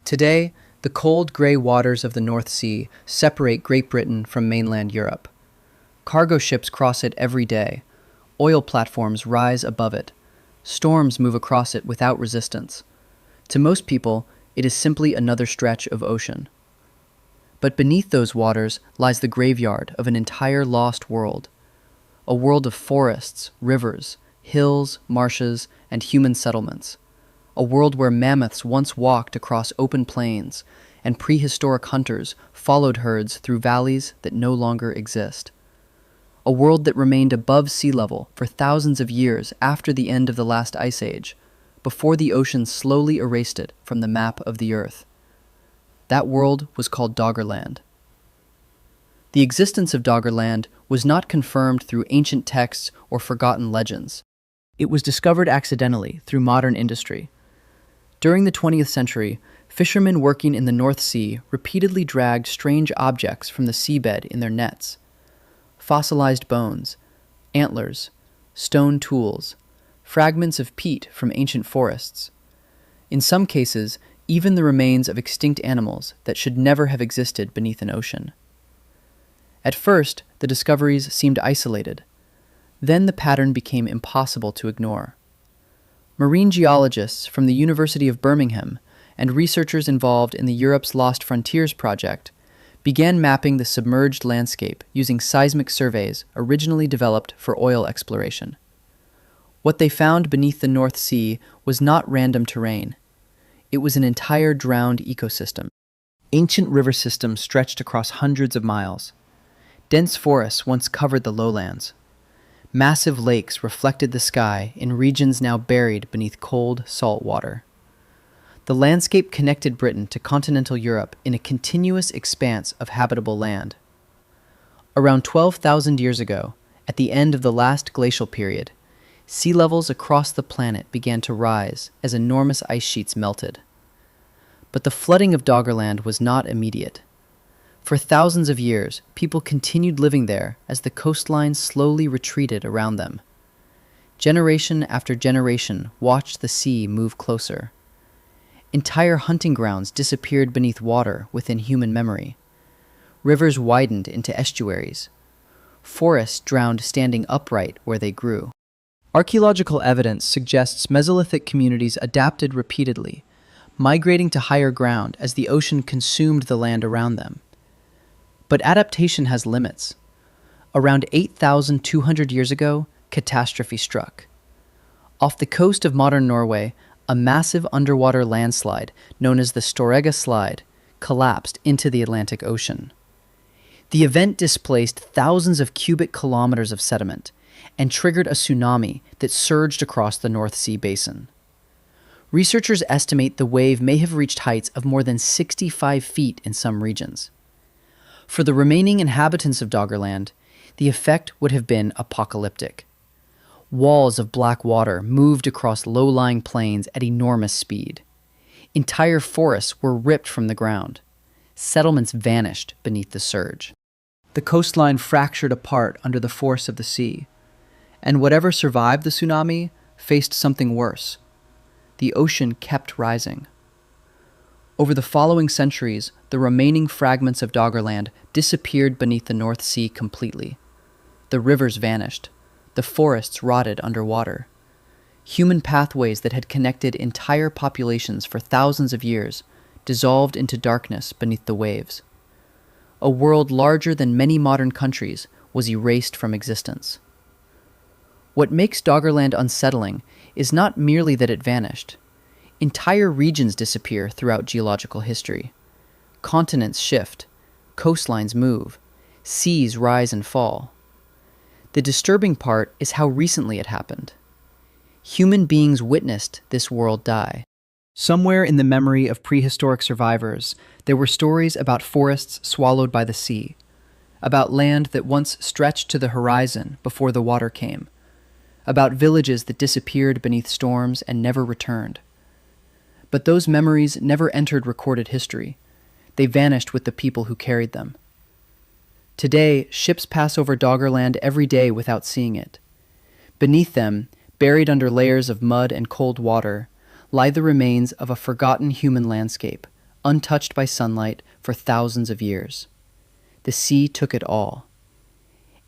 Today, the cold grey waters of the North Sea separate Great Britain from mainland Europe. Cargo ships cross it every day. Oil platforms rise above it. Storms move across it without resistance. To most people, it is simply another stretch of ocean. But beneath those waters lies the graveyard of an entire lost world. A world of forests, rivers, hills, marshes, and human settlements. A world where mammoths once walked across open plains, and prehistoric hunters followed herds through valleys that no longer exist. A world that remained above sea level for thousands of years after the end of the last ice age, before the ocean slowly erased it from the map of the earth. That world was called Doggerland. The existence of Doggerland was not confirmed through ancient texts or forgotten legends. It was discovered accidentally through modern industry. During the 20th century, fishermen working in the North Sea repeatedly dragged strange objects from the seabed in their nets. Fossilized bones, antlers, stone tools, fragments of peat from ancient forests. In some cases, even the remains of extinct animals that should never have existed beneath an ocean. At first, the discoveries seemed isolated. Then the pattern became impossible to ignore. Marine geologists from the University of Birmingham and researchers involved in the Europe's Lost Frontiers project began mapping the submerged landscape using seismic surveys originally developed for oil exploration. What they found beneath the North Sea was not random terrain. It was an entire drowned ecosystem. Ancient river systems stretched across hundreds of miles. Dense forests once covered the lowlands. Massive lakes reflected the sky in regions now buried beneath cold, salt water. The landscape connected Britain to continental Europe in a continuous expanse of habitable land. Around 12,000 years ago, at the end of the last glacial period, sea levels across the planet began to rise as enormous ice sheets melted. But the flooding of Doggerland was not immediate. For thousands of years, people continued living there as the coastline slowly retreated around them. Generation after generation watched the sea move closer. Entire hunting grounds disappeared beneath water within human memory. Rivers widened into estuaries. Forests drowned standing upright where they grew. Archaeological evidence suggests Mesolithic communities adapted repeatedly, migrating to higher ground as the ocean consumed the land around them. But adaptation has limits. Around 8,200 years ago, catastrophe struck. Off the coast of modern Norway, a massive underwater landslide known as the Storegga Slide collapsed into the Atlantic Ocean. The event displaced thousands of cubic kilometers of sediment and triggered a tsunami that surged across the North Sea basin. Researchers estimate the wave may have reached heights of more than 65 feet in some regions. For the remaining inhabitants of Doggerland, the effect would have been apocalyptic. Walls of black water moved across low-lying plains at enormous speed. Entire forests were ripped from the ground. Settlements vanished beneath the surge. The coastline fractured apart under the force of the sea, and whatever survived the tsunami faced something worse. The ocean kept rising. Over the following centuries, the remaining fragments of Doggerland disappeared beneath the North Sea completely. The rivers vanished. The forests rotted underwater. Human pathways that had connected entire populations for thousands of years dissolved into darkness beneath the waves. A world larger than many modern countries was erased from existence. What makes Doggerland unsettling is not merely that it vanished. Entire regions disappear throughout geological history. Continents shift, coastlines move, seas rise and fall. The disturbing part is how recently it happened. Human beings witnessed this world die. Somewhere in the memory of prehistoric survivors, there were stories about forests swallowed by the sea, about land that once stretched to the horizon before the water came, about villages that disappeared beneath storms and never returned. But those memories never entered recorded history. They vanished with the people who carried them. Today, ships pass over Doggerland every day without seeing it. Beneath them, buried under layers of mud and cold water, lie the remains of a forgotten human landscape, untouched by sunlight for thousands of years. The sea took it all.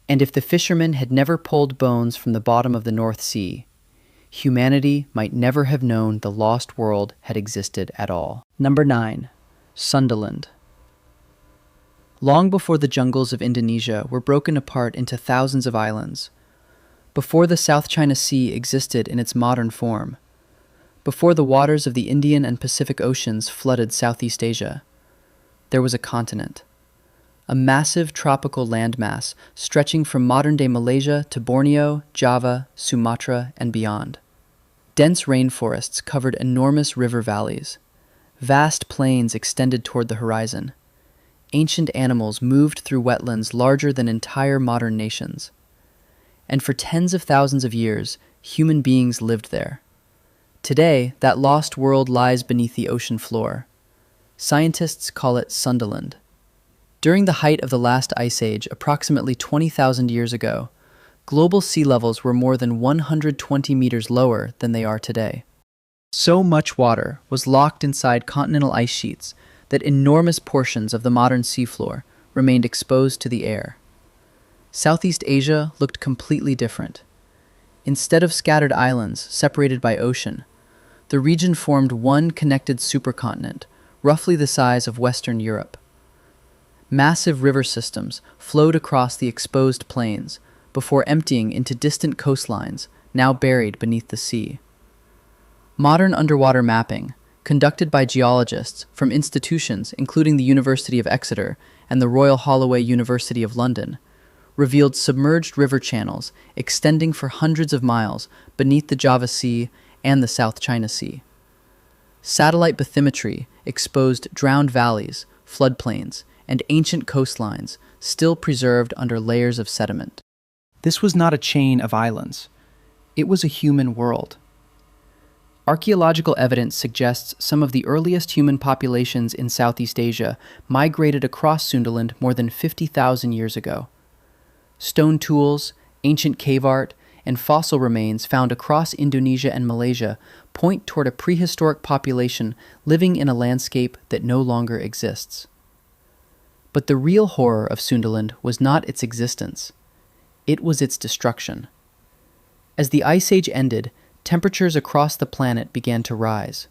And if the fishermen had never pulled bones from the bottom of the North Sea, humanity might never have known the lost world had existed at all. Number 9. Sundaland. Long before the jungles of Indonesia were broken apart into thousands of islands, before the South China Sea existed in its modern form, before the waters of the Indian and Pacific Oceans flooded Southeast Asia, there was a continent. A massive tropical landmass stretching from modern-day Malaysia to Borneo, Java, Sumatra, and beyond. Dense rainforests covered enormous river valleys. Vast plains extended toward the horizon. Ancient animals moved through wetlands larger than entire modern nations. And for tens of thousands of years, human beings lived there. Today, that lost world lies beneath the ocean floor. Scientists call it Sundaland. During the height of the last ice age, approximately 20,000 years ago, global sea levels were more than 120 meters lower than they are today. So much water was locked inside continental ice sheets that enormous portions of the modern seafloor remained exposed to the air. Southeast Asia looked completely different. Instead of scattered islands separated by ocean, the region formed one connected supercontinent, roughly the size of Western Europe. Massive river systems flowed across the exposed plains before emptying into distant coastlines now buried beneath the sea. Modern underwater mapping, conducted by geologists from institutions including the University of Exeter and the Royal Holloway University of London, revealed submerged river channels extending for hundreds of miles beneath the Java Sea and the South China Sea. Satellite bathymetry exposed drowned valleys, floodplains, and ancient coastlines still preserved under layers of sediment. This was not a chain of islands. It was a human world. Archaeological evidence suggests some of the earliest human populations in Southeast Asia migrated across Sundaland more than 50,000 years ago. Stone tools, ancient cave art, and fossil remains found across Indonesia and Malaysia point toward a prehistoric population living in a landscape that no longer exists. But the real horror of Sundaland was not its existence. It was its destruction. As the Ice Age ended, temperatures across the planet began to rise.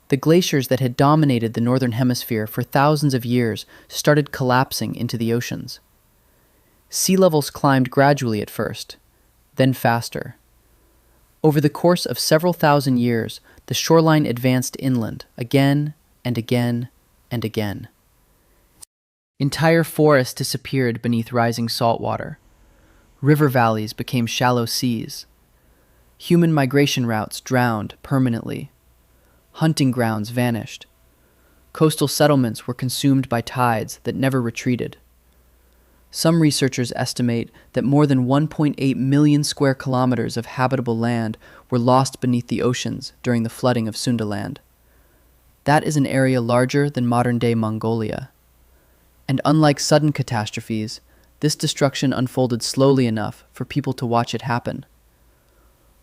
The glaciers that had dominated the northern hemisphere for thousands of years started collapsing into the oceans. Sea levels climbed gradually at first, then faster. Over the course of several thousand years, the shoreline advanced inland again and again and again. Entire forests disappeared beneath rising salt water. River valleys became shallow seas. Human migration routes drowned permanently. Hunting grounds vanished. Coastal settlements were consumed by tides that never retreated. Some researchers estimate that more than 1.8 million square kilometers of habitable land were lost beneath the oceans during the flooding of Sundaland. That is an area larger than modern-day Mongolia. And unlike sudden catastrophes, this destruction unfolded slowly enough for people to watch it happen.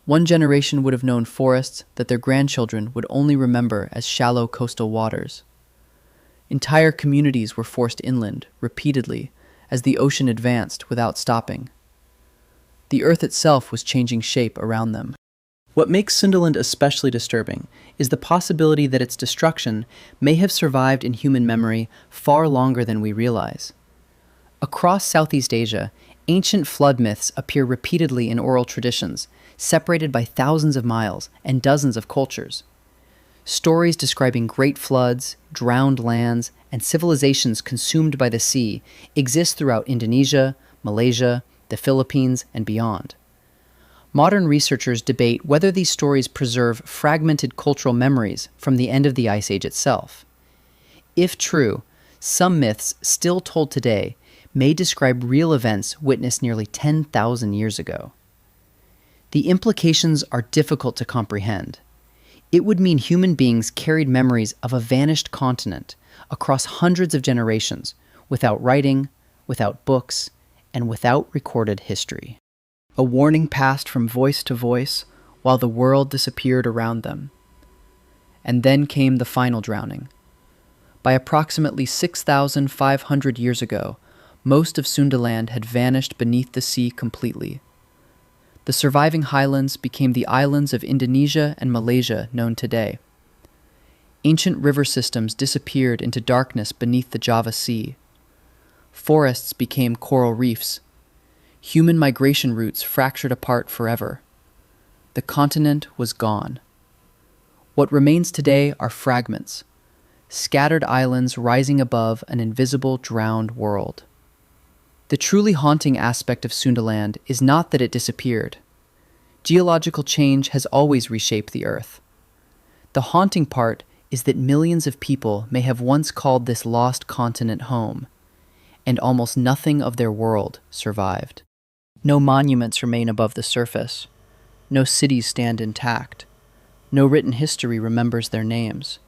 One generation would have known forests that their grandchildren would only remember as shallow coastal waters. Entire communities were forced inland, repeatedly, as the ocean advanced without stopping. The earth itself was changing shape around them. What makes Sundaland especially disturbing is the possibility that its destruction may have survived in human memory far longer than we realize. Across Southeast Asia, ancient flood myths appear repeatedly in oral traditions, separated by thousands of miles and dozens of cultures. Stories describing great floods, drowned lands, and civilizations consumed by the sea exist throughout Indonesia, Malaysia, the Philippines, and beyond. Modern researchers debate whether these stories preserve fragmented cultural memories from the end of the Ice Age itself. If true, some myths still told today may describe real events witnessed nearly 10,000 years ago. The implications are difficult to comprehend. It would mean human beings carried memories of a vanished continent across hundreds of generations, without writing, without books, and without recorded history. A warning passed from voice to voice while the world disappeared around them. And then came the final drowning. By approximately 6,500 years ago, most of Sundaland had vanished beneath the sea completely. The surviving highlands became the islands of Indonesia and Malaysia known today. Ancient river systems disappeared into darkness beneath the Java Sea. Forests became coral reefs. Human migration routes fractured apart forever. The continent was gone. What remains today are fragments, scattered islands rising above an invisible, drowned world. The truly haunting aspect of Sundaland is not that it disappeared. Geological change has always reshaped the Earth. The haunting part is that millions of people may have once called this lost continent home, and almost nothing of their world survived. No monuments remain above the surface. No cities stand intact. No written history remembers their names.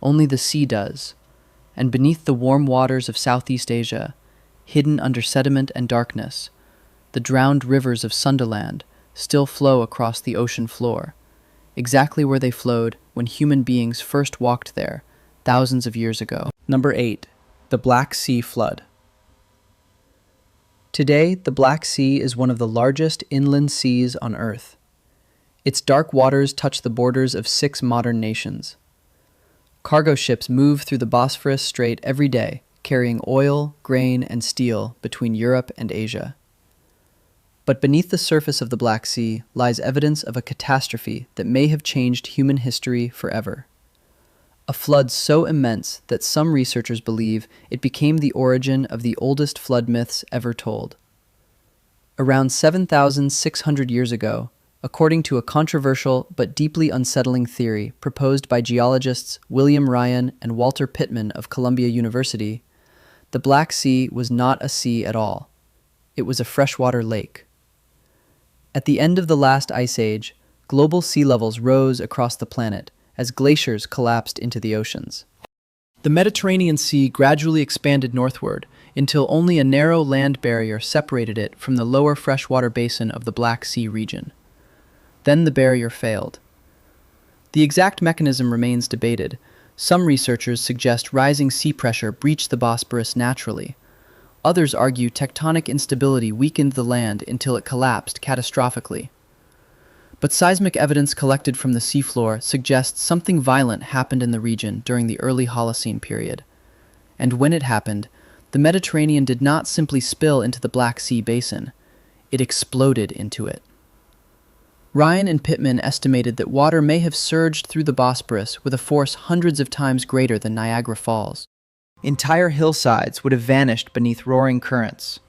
Only the sea does, and beneath the warm waters of Southeast Asia, hidden under sediment and darkness, the drowned rivers of Sundaland still flow across the ocean floor, exactly where they flowed when human beings first walked there thousands of years ago. Number 8. The Black Sea Flood. Today, the Black Sea is one of the largest inland seas on Earth. Its dark waters touch the borders of 6 modern nations. Cargo ships move through the Bosphorus Strait every day, carrying oil, grain, and steel between Europe and Asia. But beneath the surface of the Black Sea lies evidence of a catastrophe that may have changed human history forever. A flood so immense that some researchers believe it became the origin of the oldest flood myths ever told. Around 7,600 years ago, according to a controversial but deeply unsettling theory proposed by geologists William Ryan and Walter Pittman of Columbia University, the Black Sea was not a sea at all. It was a freshwater lake. At the end of the last ice age, global sea levels rose across the planet as glaciers collapsed into the oceans. The Mediterranean Sea gradually expanded northward until only a narrow land barrier separated it from the lower freshwater basin of the Black Sea region. Then the barrier failed. The exact mechanism remains debated. Some researchers suggest rising sea pressure breached the Bosporus naturally. Others argue tectonic instability weakened the land until it collapsed catastrophically. But seismic evidence collected from the seafloor suggests something violent happened in the region during the early Holocene period. And when it happened, the Mediterranean did not simply spill into the Black Sea basin, it exploded into it. Ryan and Pittman estimated that water may have surged through the Bosporus with a force hundreds of times greater than Niagara Falls. Entire hillsides would have vanished beneath roaring currents.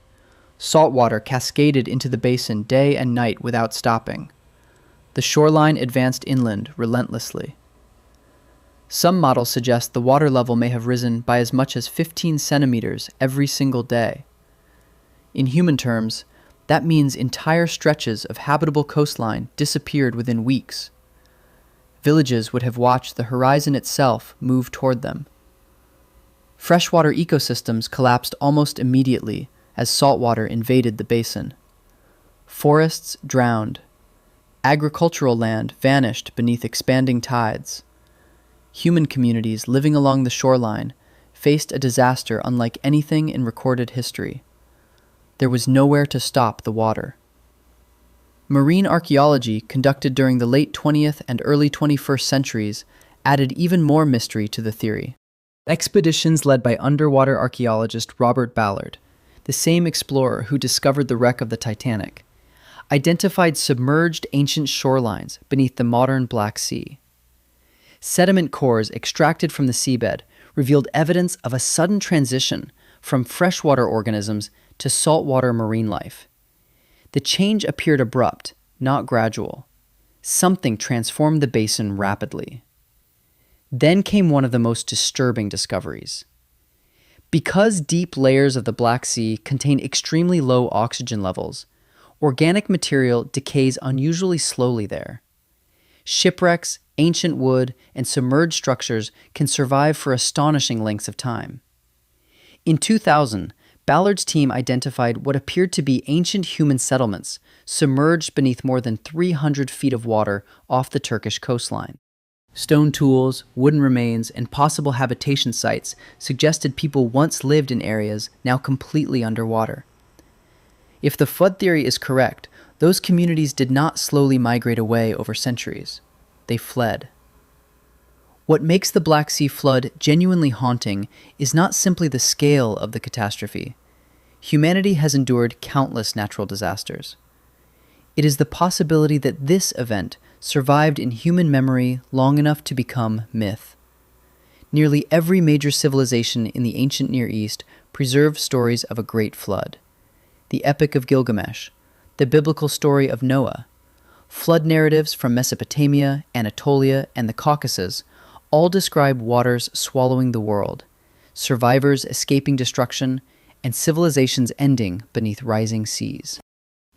Salt water cascaded into the basin day and night without stopping. The shoreline advanced inland relentlessly. Some models suggest the water level may have risen by as much as 15 centimeters every single day. In human terms, that means entire stretches of habitable coastline disappeared within weeks. Villages would have watched the horizon itself move toward them. Freshwater ecosystems collapsed almost immediately as saltwater invaded the basin. Forests drowned. Agricultural land vanished beneath expanding tides. Human communities living along the shoreline faced a disaster unlike anything in recorded history. There was nowhere to stop the water. Marine archaeology conducted during the late 20th and early 21st centuries added even more mystery to the theory. Expeditions led by underwater archaeologist Robert Ballard, the same explorer who discovered the wreck of the Titanic, identified submerged ancient shorelines beneath the modern Black Sea. Sediment cores extracted from the seabed revealed evidence of a sudden transition from freshwater organisms to saltwater marine life. The change appeared abrupt, not gradual. Something transformed the basin rapidly. Then came one of the most disturbing discoveries. Because deep layers of the Black Sea contain extremely low oxygen levels, organic material decays unusually slowly there. Shipwrecks, ancient wood, and submerged structures can survive for astonishing lengths of time. In 2000, Ballard's team identified what appeared to be ancient human settlements submerged beneath more than 300 feet of water off the Turkish coastline. Stone tools, wooden remains, and possible habitation sites suggested people once lived in areas now completely underwater. If the flood theory is correct, those communities did not slowly migrate away over centuries. They fled. What makes the Black Sea flood genuinely haunting is not simply the scale of the catastrophe. Humanity has endured countless natural disasters. It is the possibility that this event survived in human memory long enough to become myth. Nearly every major civilization in the ancient Near East preserved stories of a great flood. The Epic of Gilgamesh, the biblical story of Noah, flood narratives from Mesopotamia, Anatolia, and the Caucasus all describe waters swallowing the world, survivors escaping destruction, and civilizations ending beneath rising seas.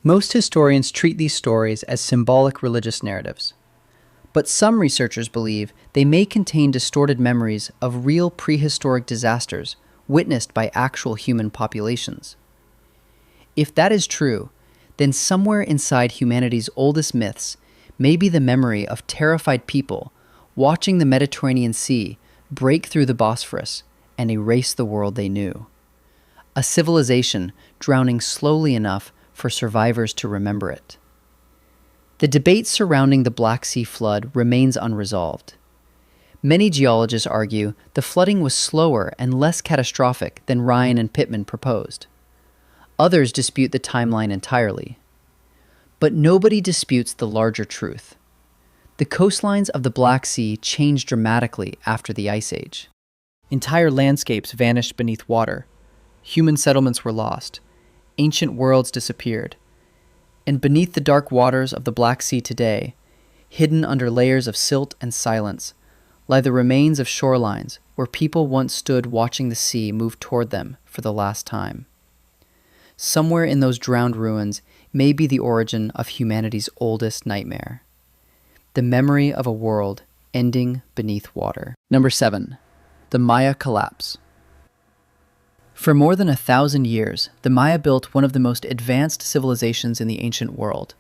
Most historians treat these stories as symbolic religious narratives, but some researchers believe they may contain distorted memories of real prehistoric disasters witnessed by actual human populations. If that is true, then somewhere inside humanity's oldest myths may be the memory of terrified people watching the Mediterranean Sea break through the Bosphorus and erase the world they knew. A civilization drowning slowly enough for survivors to remember it. The debate surrounding the Black Sea flood remains unresolved. Many geologists argue the flooding was slower and less catastrophic than Ryan and Pittman proposed. Others dispute the timeline entirely. But nobody disputes the larger truth. The coastlines of the Black Sea changed dramatically after the Ice Age. Entire landscapes vanished beneath water. Human settlements were lost. Ancient worlds disappeared. And beneath the dark waters of the Black Sea today, hidden under layers of silt and silence, lie the remains of shorelines where people once stood watching the sea move toward them for the last time. Somewhere in those drowned ruins may be the origin of humanity's oldest nightmare. The memory of a world ending beneath water. Number 7. The Maya collapse. For more than 1,000 years, the Maya built one of the most advanced civilizations in the ancient world.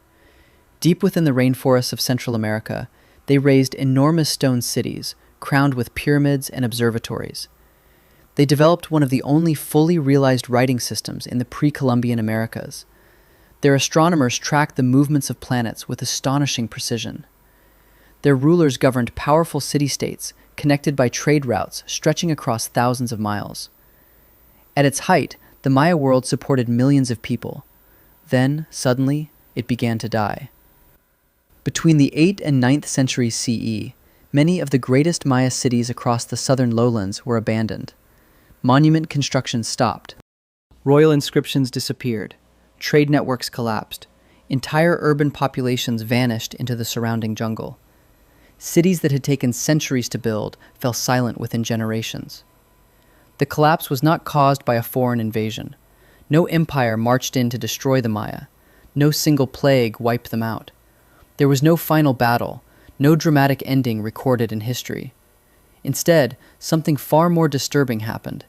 Deep within the rainforests of Central America, they raised enormous stone cities, crowned with pyramids and observatories. They developed one of the only fully realized writing systems in the pre-Columbian Americas. Their astronomers tracked the movements of planets with astonishing precision. Their rulers governed powerful city-states connected by trade routes stretching across thousands of miles. At its height, the Maya world supported millions of people. Then, suddenly, it began to die. Between the 8th and 9th centuries CE, many of the greatest Maya cities across the southern lowlands were abandoned. Monument construction stopped. Royal inscriptions disappeared. Trade networks collapsed. Entire urban populations vanished into the surrounding jungle. Cities that had taken centuries to build fell silent within generations. The collapse was not caused by a foreign invasion. No empire marched in to destroy the Maya. No single plague wiped them out. There was no final battle, no dramatic ending recorded in history. Instead, something far more disturbing happened.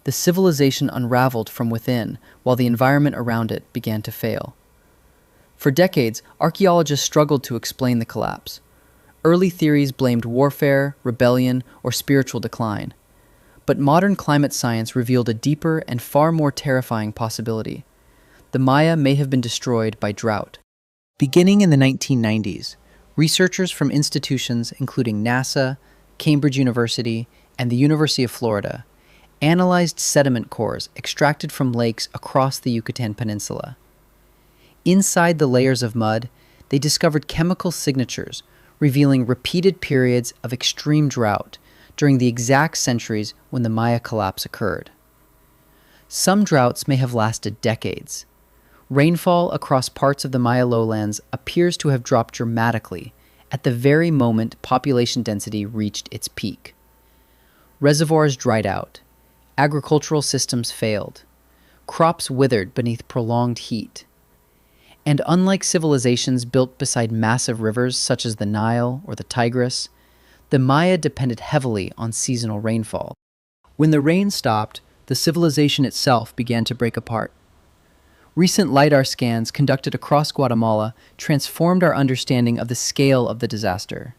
The civilization unraveled from within while the environment around it began to fail. For decades, archaeologists struggled to explain the collapse. Early theories blamed warfare, rebellion, or spiritual decline. But modern climate science revealed a deeper and far more terrifying possibility. The Maya may have been destroyed by drought. Beginning in the 1990s, researchers from institutions including NASA, Cambridge University, and the University of Florida analyzed sediment cores extracted from lakes across the Yucatan Peninsula. Inside the layers of mud, they discovered chemical signatures revealing repeated periods of extreme drought during the exact centuries when the Maya collapse occurred. Some droughts may have lasted decades. Rainfall across parts of the Maya lowlands appears to have dropped dramatically at the very moment population density reached its peak. Reservoirs dried out. Agricultural systems failed. Crops withered beneath prolonged heat. And unlike civilizations built beside massive rivers such as the Nile or the Tigris, the Maya depended heavily on seasonal rainfall. When the rain stopped, the civilization itself began to break apart. Recent LiDAR scans conducted across Guatemala transformed our understanding of the scale of the disaster.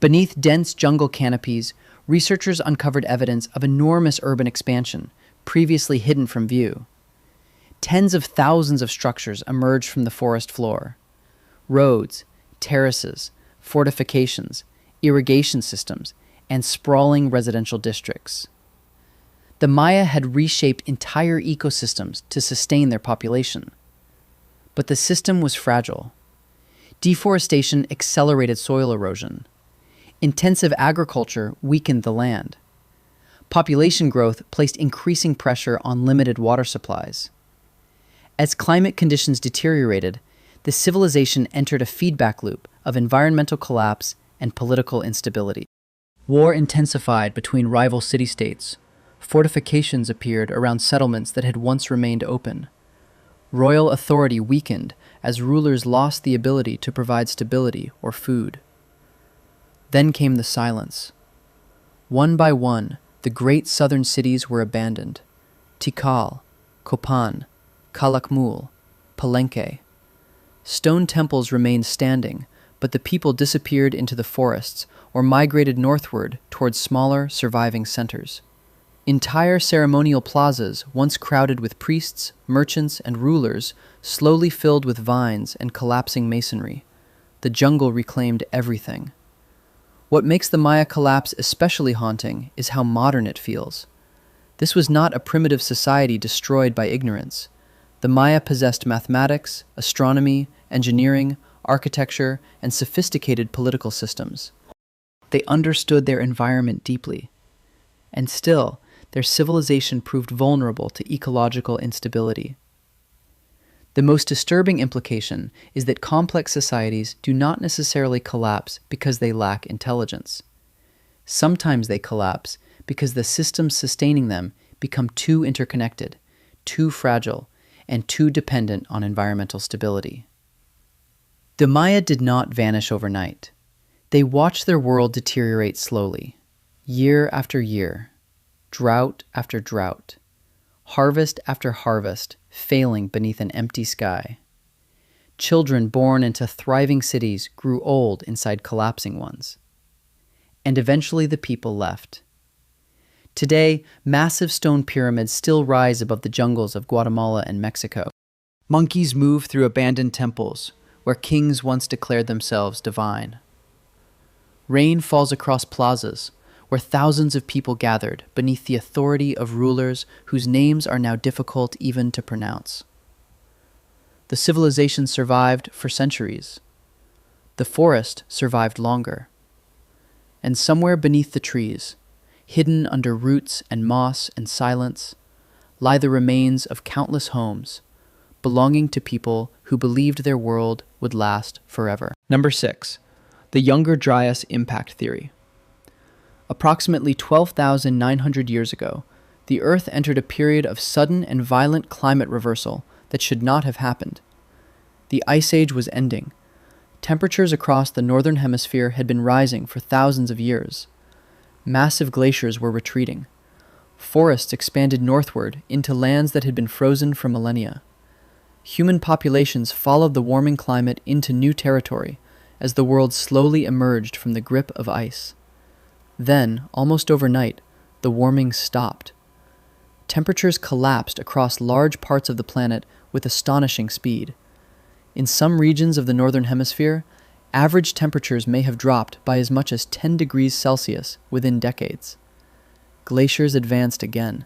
Beneath dense jungle canopies, researchers uncovered evidence of enormous urban expansion, previously hidden from view. Tens of thousands of structures emerged from the forest floor. Roads, terraces, fortifications, irrigation systems, and sprawling residential districts. The Maya had reshaped entire ecosystems to sustain their population. But the system was fragile. Deforestation accelerated soil erosion. Intensive agriculture weakened the land. Population growth placed increasing pressure on limited water supplies. As climate conditions deteriorated, the civilization entered a feedback loop of environmental collapse and political instability. War intensified between rival city-states. Fortifications appeared around settlements that had once remained open. Royal authority weakened as rulers lost the ability to provide stability or food. Then came the silence. One by one, the great southern cities were abandoned. Tikal, Copan, Calakmul, Palenque. Stone temples remained standing, but the people disappeared into the forests or migrated northward towards smaller, surviving centers. Entire ceremonial plazas, once crowded with priests, merchants, and rulers, slowly filled with vines and collapsing masonry. The jungle reclaimed everything. What makes the Maya collapse especially haunting is how modern it feels. This was not a primitive society destroyed by ignorance. The Maya possessed mathematics, astronomy, engineering, architecture, and sophisticated political systems. They understood their environment deeply. And still, their civilization proved vulnerable to ecological instability. The most disturbing implication is that complex societies do not necessarily collapse because they lack intelligence. Sometimes they collapse because the systems sustaining them become too interconnected, too fragile, and too dependent on environmental stability. The Maya did not vanish overnight. They watched their world deteriorate slowly, year after year, drought after drought, harvest after harvest, failing beneath an empty sky. Children born into thriving cities grew old inside collapsing ones. And eventually the people left. Today, massive stone pyramids still rise above the jungles of Guatemala and Mexico. Monkeys move through abandoned temples, where kings once declared themselves divine. Rain falls across plazas, where thousands of people gathered beneath the authority of rulers whose names are now difficult even to pronounce. The civilization survived for centuries. The forest survived longer. And somewhere beneath the trees, hidden under roots and moss and silence, lie the remains of countless homes, belonging to people who believed their world would last forever. Number 6. The Younger Dryas Impact Theory. Approximately 12,900 years ago, the Earth entered a period of sudden and violent climate reversal that should not have happened. The Ice Age was ending. Temperatures across the northern hemisphere had been rising for thousands of years. Massive glaciers were retreating. Forests expanded northward into lands that had been frozen for millennia. Human populations followed the warming climate into new territory as the world slowly emerged from the grip of ice. Then, almost overnight, the warming stopped. Temperatures collapsed across large parts of the planet with astonishing speed. In some regions of the northern hemisphere, average temperatures may have dropped by as much as 10 degrees Celsius within decades. Glaciers advanced again.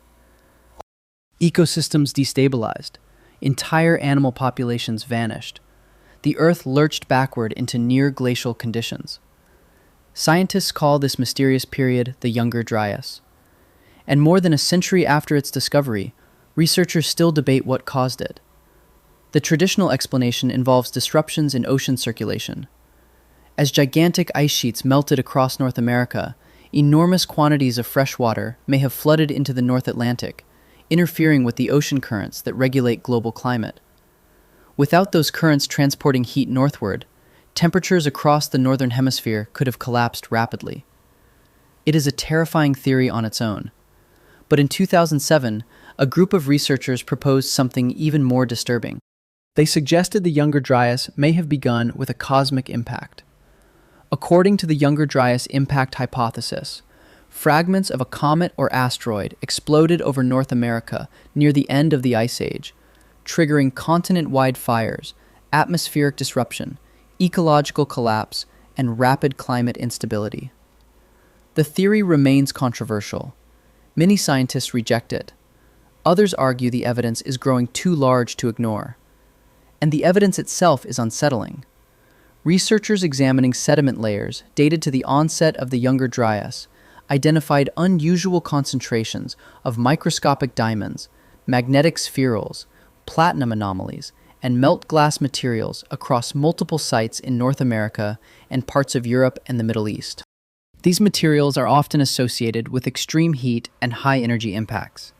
Ecosystems destabilized. Entire animal populations vanished. The Earth lurched backward into near-glacial conditions. Scientists call this mysterious period the Younger Dryas. And more than a century after its discovery, researchers still debate what caused it. The traditional explanation involves disruptions in ocean circulation. As gigantic ice sheets melted across North America, enormous quantities of fresh water may have flooded into the North Atlantic, interfering with the ocean currents that regulate global climate. Without those currents transporting heat northward, temperatures across the northern hemisphere could have collapsed rapidly. It is a terrifying theory on its own. But in 2007, a group of researchers proposed something even more disturbing. They suggested the Younger Dryas may have begun with a cosmic impact. According to the Younger Dryas impact hypothesis, fragments of a comet or asteroid exploded over North America near the end of the Ice Age, triggering continent-wide fires, atmospheric disruption, ecological collapse, and rapid climate instability. The theory remains controversial. Many scientists reject it. Others argue the evidence is growing too large to ignore. And the evidence itself is unsettling. Researchers examining sediment layers dated to the onset of the Younger Dryas identified unusual concentrations of microscopic diamonds, magnetic spherules, platinum anomalies, and melt glass materials across multiple sites in North America and parts of Europe and the Middle East. These materials are often associated with extreme heat and high energy impacts.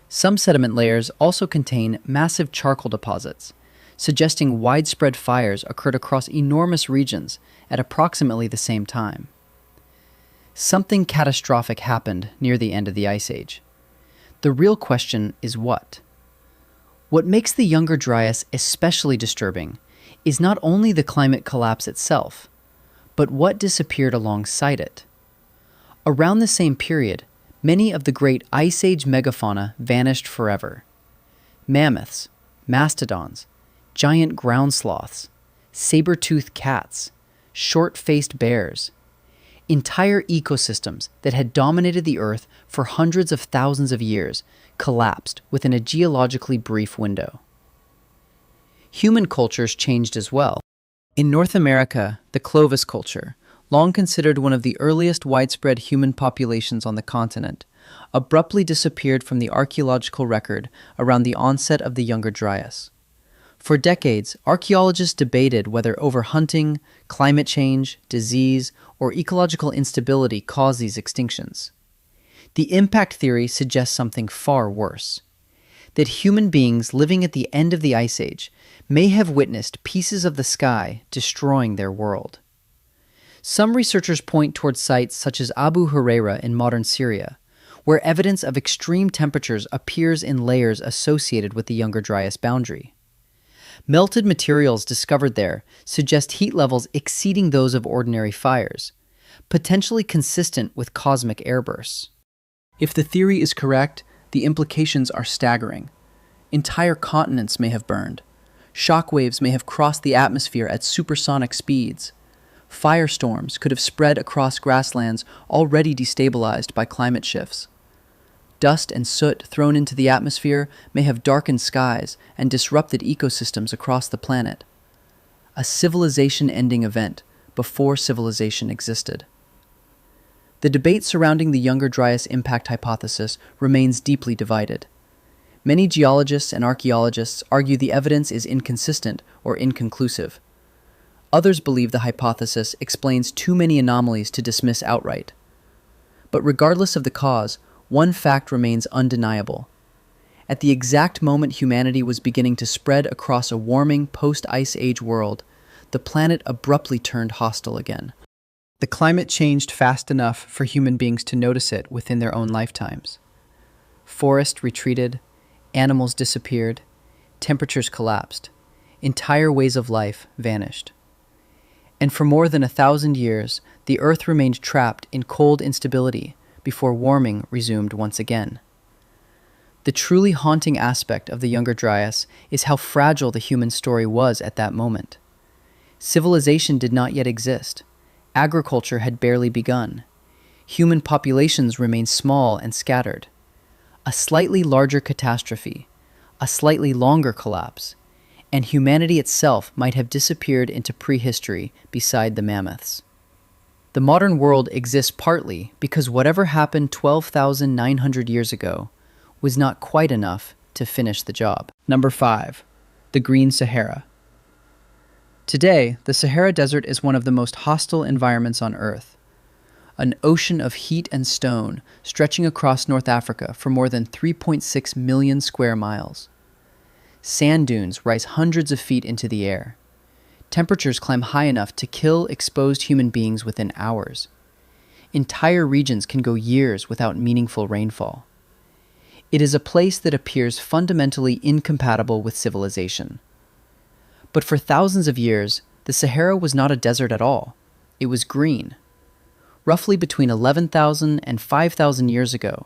Some sediment layers also contain massive charcoal deposits, suggesting widespread fires occurred across enormous regions at approximately the same time. Something catastrophic happened near the end of the Ice Age. The real question is what? What makes the Younger Dryas especially disturbing is not only the climate collapse itself, but what disappeared alongside it. Around the same period, many of the great Ice Age megafauna vanished forever. Mammoths, mastodons, giant ground sloths, saber-toothed cats, short-faced bears. Entire ecosystems that had dominated the Earth for hundreds of thousands of years collapsed within a geologically brief window. Human cultures changed as well. In North America, the Clovis culture, long considered one of the earliest widespread human populations on the continent, abruptly disappeared from the archaeological record around the onset of the Younger Dryas. For decades, archaeologists debated whether overhunting, climate change, disease, or ecological instability caused these extinctions. The impact theory suggests something far worse: that human beings living at the end of the Ice Age may have witnessed pieces of the sky destroying their world. Some researchers point towards sites such as Abu Huraira in modern Syria, where evidence of extreme temperatures appears in layers associated with the Younger Dryas boundary. Melted materials discovered there suggest heat levels exceeding those of ordinary fires, potentially consistent with cosmic airbursts. If the theory is correct, the implications are staggering. Entire continents may have burned. Shockwaves may have crossed the atmosphere at supersonic speeds. Firestorms could have spread across grasslands already destabilized by climate shifts. Dust and soot thrown into the atmosphere may have darkened skies and disrupted ecosystems across the planet. A civilization-ending event before civilization existed. The debate surrounding the Younger Dryas impact hypothesis remains deeply divided. Many geologists and archaeologists argue the evidence is inconsistent or inconclusive. Others believe the hypothesis explains too many anomalies to dismiss outright. But regardless of the cause, one fact remains undeniable. At the exact moment humanity was beginning to spread across a warming post-Ice Age world, the planet abruptly turned hostile again. The climate changed fast enough for human beings to notice it within their own lifetimes. Forests retreated, animals disappeared, temperatures collapsed, entire ways of life vanished. And for more than 1,000 years, the Earth remained trapped in cold instability before warming resumed once again. The truly haunting aspect of the Younger Dryas is how fragile the human story was at that moment. Civilization did not yet exist. Agriculture had barely begun. Human populations remained small and scattered. A slightly larger catastrophe, a slightly longer collapse, and humanity itself might have disappeared into prehistory beside the mammoths. The modern world exists partly because whatever happened 12,900 years ago was not quite enough to finish the job. Number 5. The Green Sahara. Today, the Sahara Desert is one of the most hostile environments on Earth. An ocean of heat and stone stretching across North Africa for more than 3.6 million square miles. Sand dunes rise hundreds of feet into the air. Temperatures climb high enough to kill exposed human beings within hours. Entire regions can go years without meaningful rainfall. It is a place that appears fundamentally incompatible with civilization. But for thousands of years, the Sahara was not a desert at all. It was green. Roughly between 11,000 and 5,000 years ago,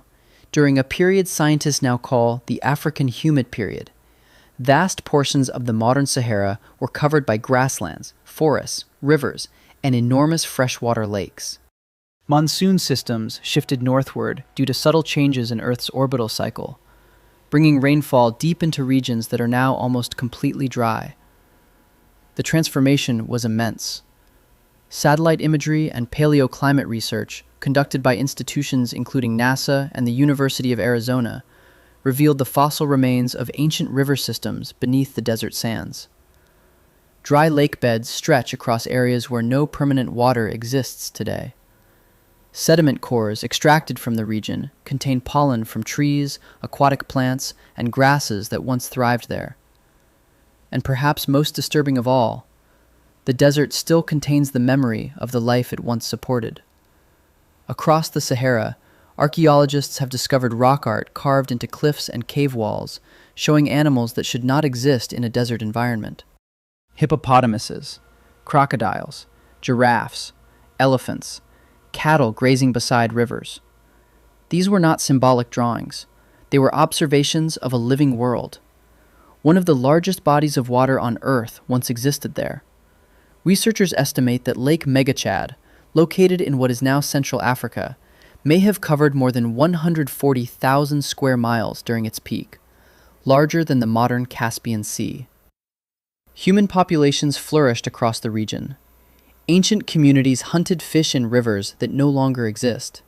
during a period scientists now call the African Humid Period, vast portions of the modern Sahara were covered by grasslands, forests, rivers, and enormous freshwater lakes. Monsoon systems shifted northward due to subtle changes in Earth's orbital cycle, bringing rainfall deep into regions that are now almost completely dry. The transformation was immense. Satellite imagery and paleoclimate research, conducted by institutions including NASA and the University of Arizona, revealed the fossil remains of ancient river systems beneath the desert sands. Dry lake beds stretch across areas where no permanent water exists today. Sediment cores extracted from the region contain pollen from trees, aquatic plants, and grasses that once thrived there. And perhaps most disturbing of all, the desert still contains the memory of the life it once supported. Across the Sahara, archaeologists have discovered rock art carved into cliffs and cave walls, showing animals that should not exist in a desert environment. Hippopotamuses, crocodiles, giraffes, elephants, cattle grazing beside rivers. These were not symbolic drawings. They were observations of a living world. One of the largest bodies of water on Earth once existed there. Researchers estimate that Lake Megachad, located in what is now Central Africa, may have covered more than 140,000 square miles during its peak, larger than the modern Caspian Sea. Human populations flourished across the region. Ancient communities hunted fish in rivers that no longer exist.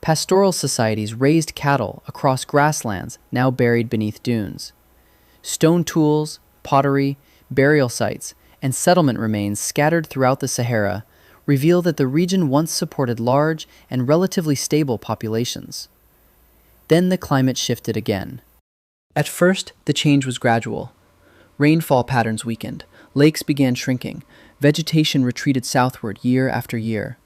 Pastoral societies raised cattle across grasslands now buried beneath dunes. Stone tools, pottery, burial sites, and settlement remains scattered throughout the Sahara reveal that the region once supported large and relatively stable populations. Then the climate shifted again. At first, the change was gradual. Rainfall patterns weakened, lakes began shrinking, vegetation retreated southward year after year.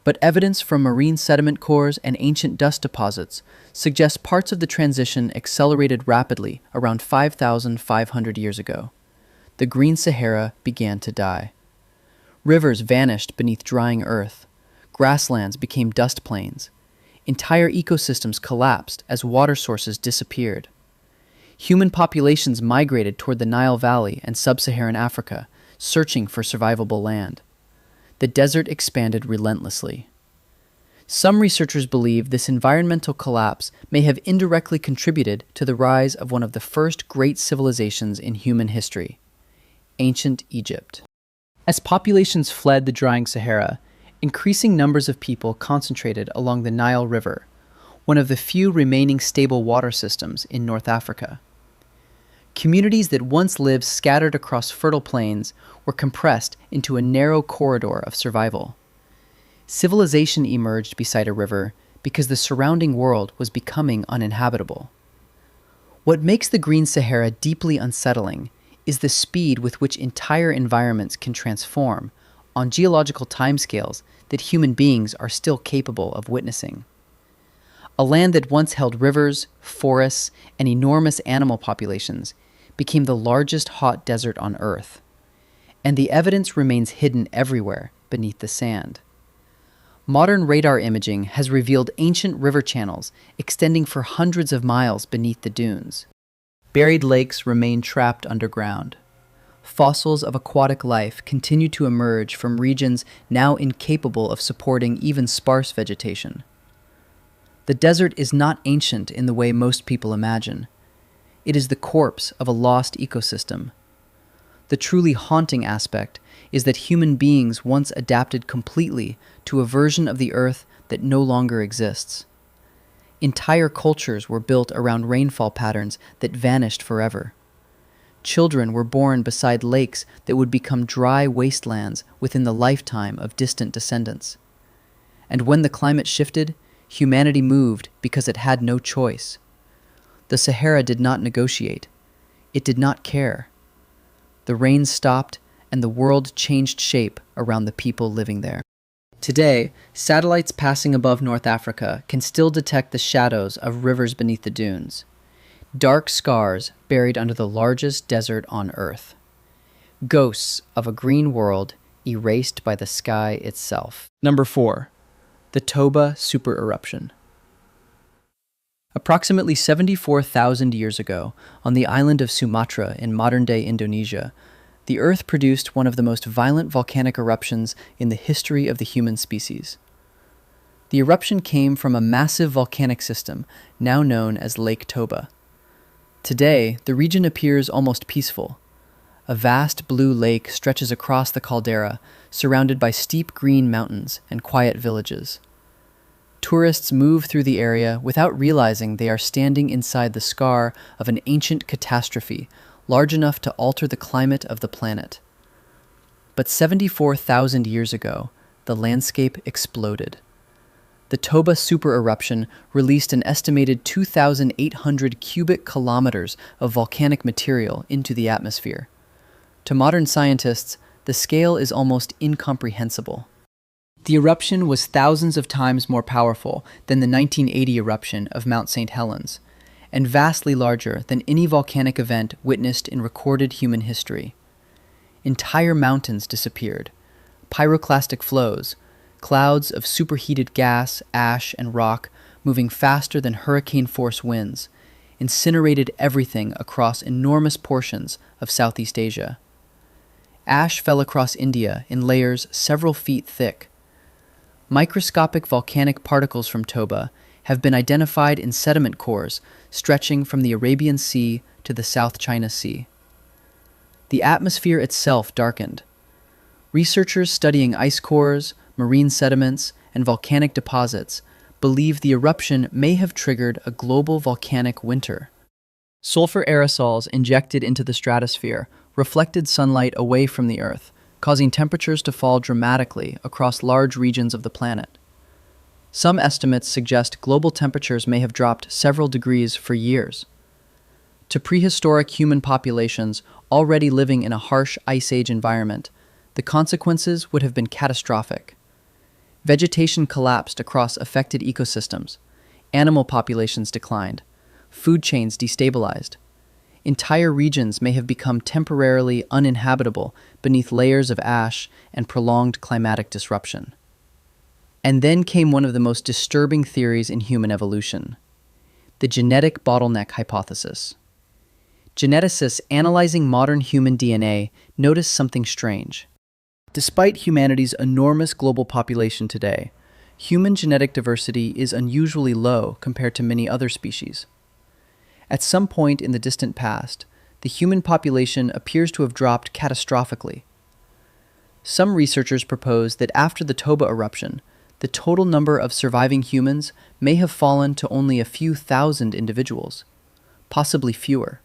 But evidence from marine sediment cores and ancient dust deposits suggests parts of the transition accelerated rapidly around 5,500 years ago. The Green Sahara began to die. Rivers vanished beneath drying earth. Grasslands became dust plains. Entire ecosystems collapsed as water sources disappeared. Human populations migrated toward the Nile Valley and sub-Saharan Africa, searching for survivable land. The desert expanded relentlessly. Some researchers believe this environmental collapse may have indirectly contributed to the rise of one of the first great civilizations in human history, ancient Egypt. As populations fled the drying Sahara, increasing numbers of people concentrated along the Nile River, one of the few remaining stable water systems in North Africa. Communities that once lived scattered across fertile plains were compressed into a narrow corridor of survival. Civilization emerged beside a river because the surrounding world was becoming uninhabitable. What makes the Green Sahara deeply unsettling is the speed with which entire environments can transform on geological timescales that human beings are still capable of witnessing. A land that once held rivers, forests, and enormous animal populations became the largest hot desert on Earth. And the evidence remains hidden everywhere beneath the sand. Modern radar imaging has revealed ancient river channels extending for hundreds of miles beneath the dunes. Buried lakes remain trapped underground. Fossils of aquatic life continue to emerge from regions now incapable of supporting even sparse vegetation. The desert is not ancient in the way most people imagine. It is the corpse of a lost ecosystem. The truly haunting aspect is that human beings once adapted completely to a version of the earth that no longer exists. Entire cultures were built around rainfall patterns that vanished forever. Children were born beside lakes that would become dry wastelands within the lifetime of distant descendants. And when the climate shifted, humanity moved because it had no choice. The Sahara did not negotiate. It did not care. The rain stopped, and the world changed shape around the people living there. Today, satellites passing above North Africa can still detect the shadows of rivers beneath the dunes, dark scars buried under the largest desert on Earth. Ghosts of a green world erased by the sky itself. Number 4. The Toba supereruption. Approximately 74,000 years ago, on the island of Sumatra in modern-day Indonesia, the Earth produced one of the most violent volcanic eruptions in the history of the human species. The eruption came from a massive volcanic system now known as Lake Toba. Today, the region appears almost peaceful. A vast blue lake stretches across the caldera, surrounded by steep green mountains and quiet villages. Tourists move through the area without realizing they are standing inside the scar of an ancient catastrophe large enough to alter the climate of the planet. But 74,000 years ago, the landscape exploded. The Toba supereruption released an estimated 2,800 cubic kilometers of volcanic material into the atmosphere. To modern scientists, the scale is almost incomprehensible. The eruption was thousands of times more powerful than the 1980 eruption of Mount St. Helens, and vastly larger than any volcanic event witnessed in recorded human history. Entire mountains disappeared. Pyroclastic flows, clouds of superheated gas, ash, and rock moving faster than hurricane-force winds, incinerated everything across enormous portions of Southeast Asia. Ash fell across India in layers several feet thick. Microscopic volcanic particles from Toba have been identified in sediment cores stretching from the Arabian Sea to the South China Sea. The atmosphere itself darkened. Researchers studying ice cores, marine sediments, and volcanic deposits believe the eruption may have triggered a global volcanic winter. Sulfur aerosols injected into the stratosphere reflected sunlight away from the Earth, causing temperatures to fall dramatically across large regions of the planet. Some estimates suggest global temperatures may have dropped several degrees for years. To prehistoric human populations already living in a harsh Ice Age environment, the consequences would have been catastrophic. Vegetation collapsed across affected ecosystems, animal populations declined, food chains destabilized. Entire regions may have become temporarily uninhabitable beneath layers of ash and prolonged climatic disruption. And then came one of the most disturbing theories in human evolution: the genetic bottleneck hypothesis. Geneticists analyzing modern human DNA noticed something strange. Despite humanity's enormous global population today, human genetic diversity is unusually low compared to many other species. At some point in the distant past, the human population appears to have dropped catastrophically. Some researchers propose that after the Toba eruption, the total number of surviving humans may have fallen to only a few thousand individuals, possibly fewer.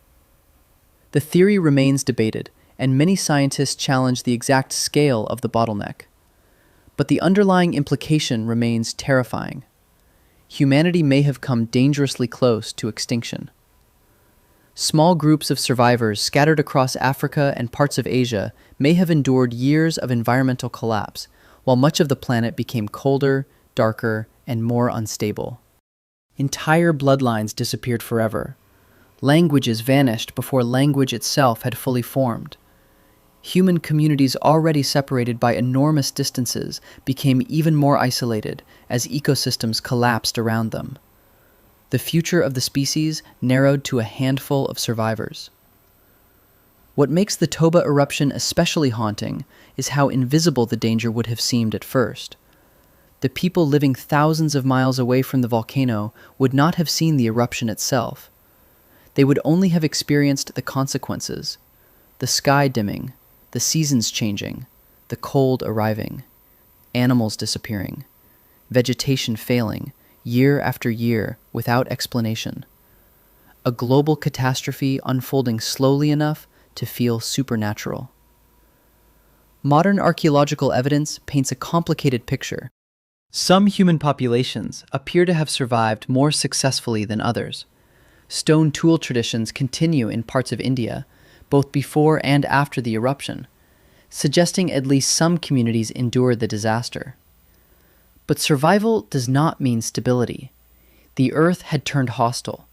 The theory remains debated, and many scientists challenge the exact scale of the bottleneck. But the underlying implication remains terrifying. Humanity may have come dangerously close to extinction. Small groups of survivors scattered across Africa and parts of Asia may have endured years of environmental collapse, while much of the planet became colder, darker, and more unstable. Entire bloodlines disappeared forever. Languages vanished before language itself had fully formed. Human communities already separated by enormous distances became even more isolated as ecosystems collapsed around them. The future of the species narrowed to a handful of survivors. What makes the Toba eruption especially haunting is how invisible the danger would have seemed at first. The people living thousands of miles away from the volcano would not have seen the eruption itself. They would only have experienced the consequences: the sky dimming, the seasons changing, the cold arriving, animals disappearing, vegetation failing, year after year without explanation. A global catastrophe unfolding slowly enough to feel supernatural. Modern archaeological evidence paints a complicated picture. Some human populations appear to have survived more successfully than others. Stone tool traditions continue in parts of India, both before and after the eruption, suggesting at least some communities endured the disaster. But survival does not mean stability. The Earth had turned hostile,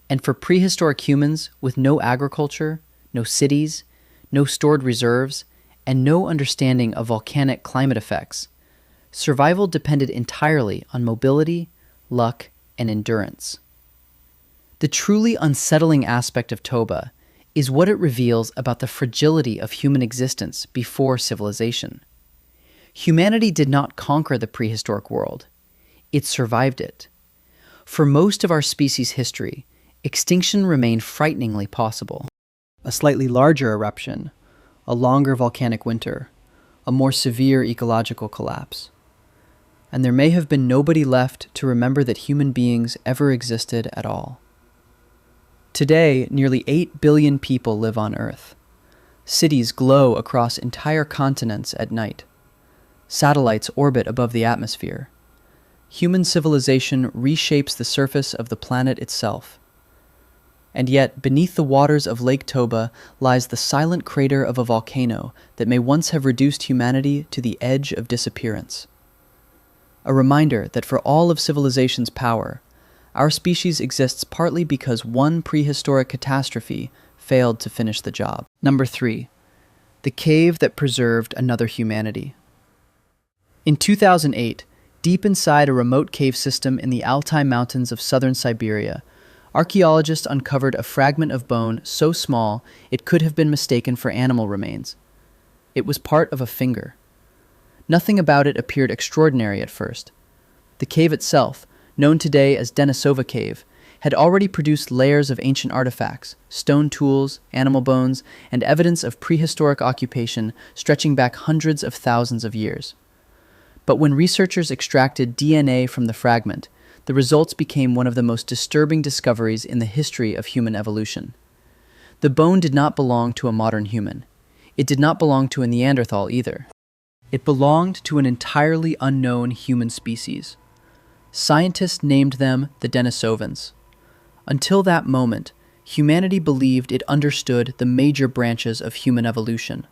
and for prehistoric humans with no agriculture, no cities, no stored reserves, and no understanding of volcanic climate effects, survival depended entirely on mobility, luck, and endurance. The truly unsettling aspect of Toba is what it reveals about the fragility of human existence before civilization. Humanity did not conquer the prehistoric world. It survived it. For most of our species' history, extinction remained frighteningly possible. A slightly larger eruption, a longer volcanic winter, a more severe ecological collapse. And there may have been nobody left to remember that human beings ever existed at all. Today, nearly 8 billion people live on Earth. Cities glow across entire continents at night. Satellites orbit above the atmosphere. Human civilization reshapes the surface of the planet itself. And yet, beneath the waters of Lake Toba lies the silent crater of a volcano that may once have reduced humanity to the edge of disappearance. A reminder that for all of civilization's power, our species exists partly because one prehistoric catastrophe failed to finish the job. Number 3. The cave that preserved another humanity. In 2008, deep inside a remote cave system in the Altai Mountains of southern Siberia, archaeologists uncovered a fragment of bone so small it could have been mistaken for animal remains. It was part of a finger. Nothing about it appeared extraordinary at first. The cave itself, known today as Denisova Cave, had already produced layers of ancient artifacts, stone tools, animal bones, and evidence of prehistoric occupation stretching back hundreds of thousands of years. But when researchers extracted DNA from the fragment, the results became one of the most disturbing discoveries in the history of human evolution. The bone did not belong to a modern human. It did not belong to a Neanderthal either. It belonged to an entirely unknown human species. Scientists named them the Denisovans. Until that moment, humanity believed it understood the major branches of human evolution.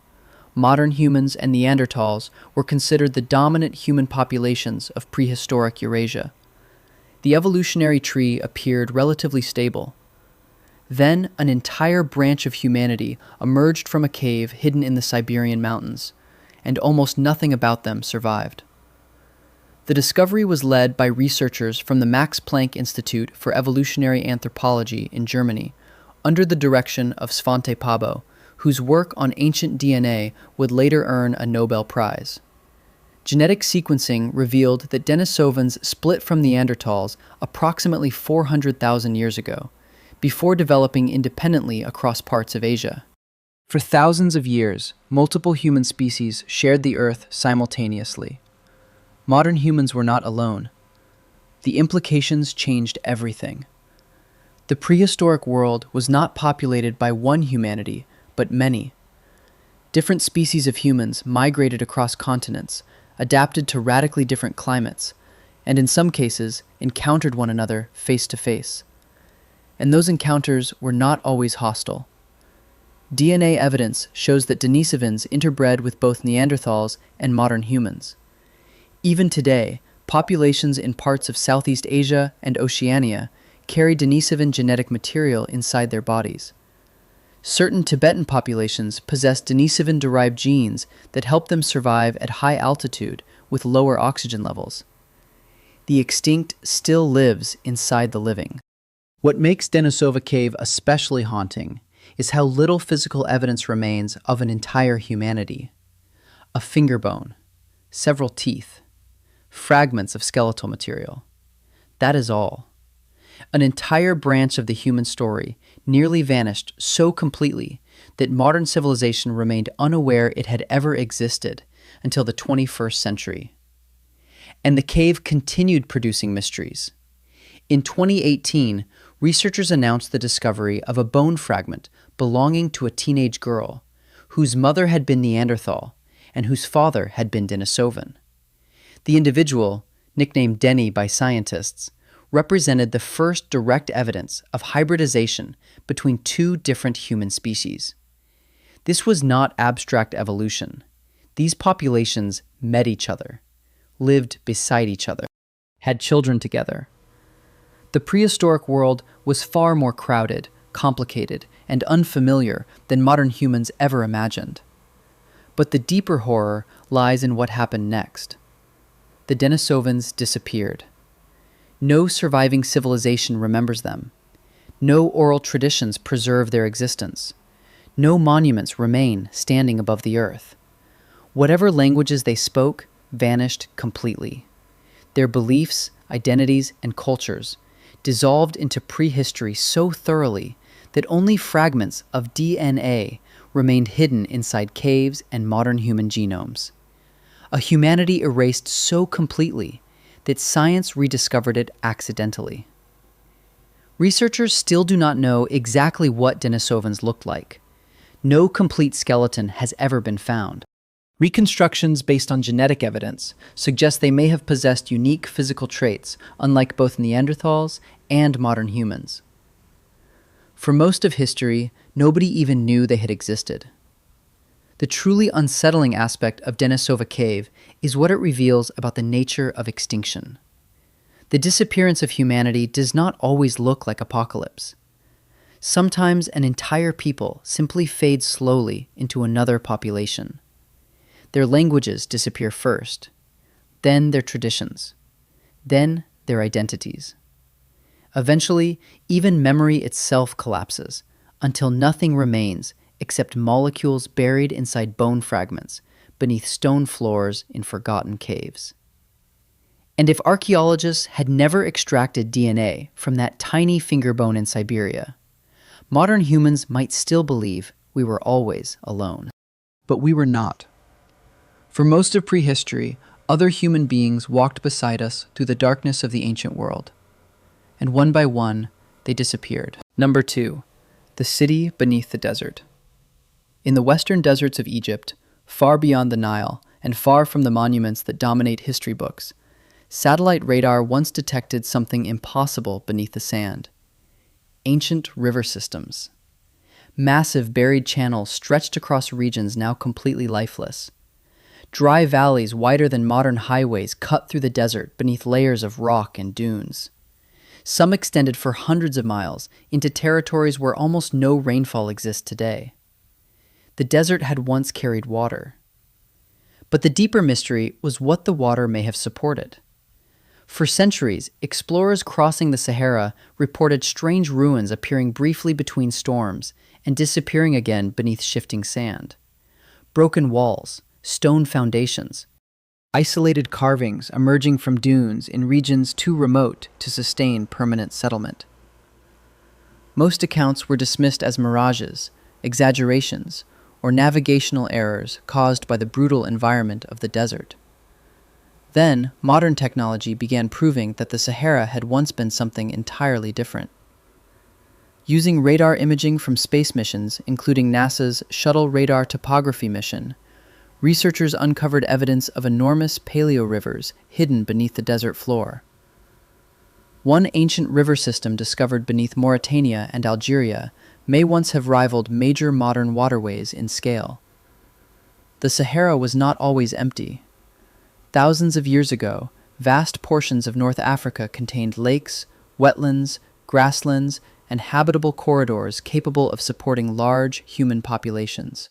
Modern humans and Neanderthals were considered the dominant human populations of prehistoric Eurasia. The evolutionary tree appeared relatively stable. Then, an entire branch of humanity emerged from a cave hidden in the Siberian mountains, and almost nothing about them survived. The discovery was led by researchers from the Max Planck Institute for Evolutionary Anthropology in Germany, under the direction of Svante Pabo, whose work on ancient DNA would later earn a Nobel Prize. Genetic sequencing revealed that Denisovans split from Neanderthals approximately 400,000 years ago, before developing independently across parts of Asia. For thousands of years, multiple human species shared the Earth simultaneously. Modern humans were not alone. The implications changed everything. The prehistoric world was not populated by one humanity, but many. Different species of humans migrated across continents, adapted to radically different climates, and in some cases encountered one another face to face. And those encounters were not always hostile. DNA evidence shows that Denisovans interbred with both Neanderthals and modern humans. Even today, populations in parts of Southeast Asia and Oceania carry Denisovan genetic material inside their bodies. Certain Tibetan populations possess Denisovan-derived genes that help them survive at high altitude with lower oxygen levels. The extinct still lives inside the living. What makes Denisova Cave especially haunting is how little physical evidence remains of an entire humanity. A finger bone, several teeth, fragments of skeletal material. That is all. An entire branch of the human story nearly vanished so completely that modern civilization remained unaware it had ever existed until the 21st century. And the cave continued producing mysteries. In 2018, researchers announced the discovery of a bone fragment belonging to a teenage girl, whose mother had been Neanderthal and whose father had been Denisovan. The individual, nicknamed Denny by scientists, represented the first direct evidence of hybridization between two different human species. This was not abstract evolution. These populations met each other, lived beside each other, had children together. The prehistoric world was far more crowded, complicated, and unfamiliar than modern humans ever imagined. But the deeper horror lies in what happened next. The Denisovans disappeared. No surviving civilization remembers them. No oral traditions preserve their existence. No monuments remain standing above the earth. Whatever languages they spoke vanished completely. Their beliefs, identities, and cultures dissolved into prehistory so thoroughly that only fragments of DNA remained hidden inside caves and modern human genomes. A humanity erased so completely that science rediscovered it accidentally. Researchers still do not know exactly what Denisovans looked like. No complete skeleton has ever been found. Reconstructions based on genetic evidence suggest they may have possessed unique physical traits, unlike both Neanderthals and modern humans. For most of history, nobody even knew they had existed. The truly unsettling aspect of Denisova Cave is what it reveals about the nature of extinction. The disappearance of humanity does not always look like apocalypse. Sometimes an entire people simply fades slowly into another population. Their languages disappear first, then their traditions, then their identities. Eventually, even memory itself collapses, until nothing remains except molecules buried inside bone fragments beneath stone floors in forgotten caves. And if archaeologists had never extracted DNA from that tiny finger bone in Siberia, modern humans might still believe we were always alone. But we were not. For most of prehistory, other human beings walked beside us through the darkness of the ancient world. And one by one, they disappeared. Number 2. The city beneath the desert. In the western deserts of Egypt, far beyond the Nile, and far from the monuments that dominate history books, satellite radar once detected something impossible beneath the sand. Ancient river systems. Massive buried channels stretched across regions now completely lifeless. Dry valleys wider than modern highways cut through the desert beneath layers of rock and dunes. Some extended for hundreds of miles into territories where almost no rainfall exists today. The desert had once carried water. But the deeper mystery was what the water may have supported. For centuries, explorers crossing the Sahara reported strange ruins appearing briefly between storms and disappearing again beneath shifting sand. Broken walls, stone foundations, isolated carvings emerging from dunes in regions too remote to sustain permanent settlement. Most accounts were dismissed as mirages, exaggerations, or navigational errors caused by the brutal environment of the desert. Then, modern technology began proving that the Sahara had once been something entirely different. Using radar imaging from space missions, including NASA's Shuttle Radar Topography mission, researchers uncovered evidence of enormous paleo-rivers hidden beneath the desert floor. One ancient river system discovered beneath Mauritania and Algeria may once have rivaled major modern waterways in scale. The Sahara was not always empty. Thousands of years ago, vast portions of North Africa contained lakes, wetlands, grasslands, and habitable corridors capable of supporting large human populations.